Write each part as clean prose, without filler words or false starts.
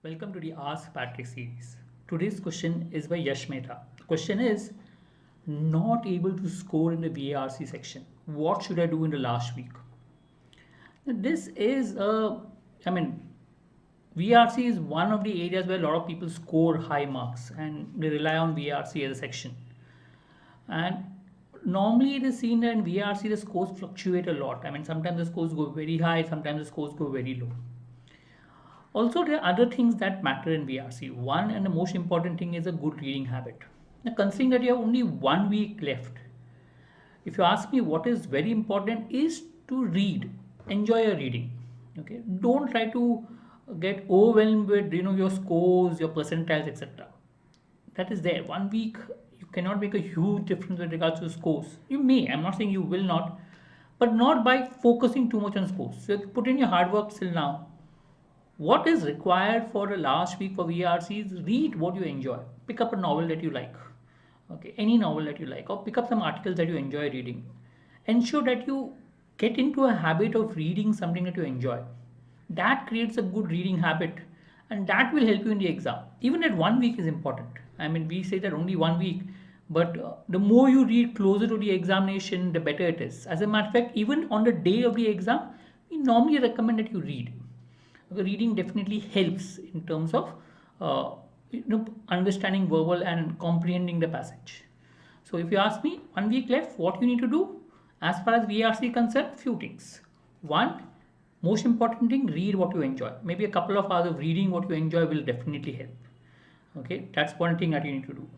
Welcome to the Ask Patrick series. Today's question is by Yash Mehta. The question is not able to score in the VARC section. What should I do in the last week? This is VRC is one of the areas where a lot of people score high marks and they rely on VRC as a section. And normally it is seen that in VRC the scores fluctuate a lot. Sometimes the scores go very high, sometimes the scores go very low. Also, there are other things that matter in VRC. One and the most important thing is a good reading habit. Now, considering that you have only 1 week left, if you ask me what is very important is to read, enjoy your reading. Okay, don't try to get overwhelmed with your scores, your percentiles, etc. That is there. 1 week you cannot make a huge difference with regards to scores. You may. I'm not saying you will not, but not by focusing too much on scores. So put in your hard work till now. What is required for the last week for VRC is read what you enjoy. Pick up a novel that you like. Okay, any novel that you like, or pick up some articles that you enjoy reading. Ensure that you get into a habit of reading something that you enjoy. That creates a good reading habit, and that will help you in the exam. Even at 1 week is important. We say that only 1 week, but the more you read closer to the examination, the better it is. As a matter of fact, even on the day of the exam, we normally recommend that you read. The reading definitely helps in terms of understanding verbal and comprehending the passage. So if you ask me, 1 week left, what you need to do as far as VRC concerned, few things. One, most important thing, read what you enjoy. Maybe a couple of hours of reading what you enjoy will definitely help. Okay, that's one thing that you need to do.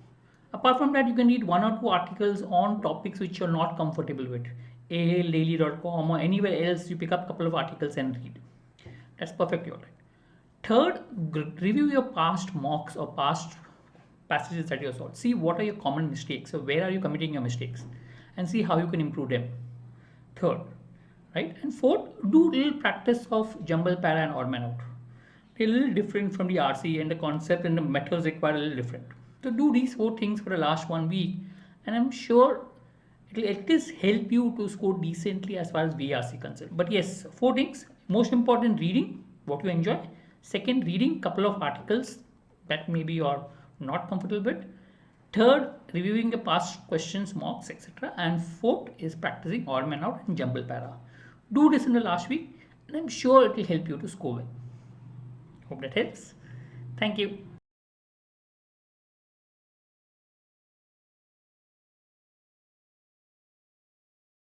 Apart from that, you can read 1 or 2 articles on topics which you're not comfortable with. ALDaily.com or anywhere else, you pick up a couple of articles and read. That's perfectly all right. Third, review your past mocks or past passages that you have solved. See what are your common mistakes. So where are you committing your mistakes, and see how you can improve them. Third, right? And fourth, do little practice of jumble para and odd man out. They're a little different from the RC, and the concept and the methods require a little different. So do these 4 things for the last 1 week, and I'm sure it will at least help you to score decently as far as VRC concerned. But yes, 4 things. Most important, reading what you enjoy. Second, reading couple of articles that maybe you are not comfortable with. Third, reviewing the past questions, mocks, etc. And fourth is practicing odd man out and jumble para. Do this in the last week, and I'm sure it will help you to score well. Hope that helps. Thank you.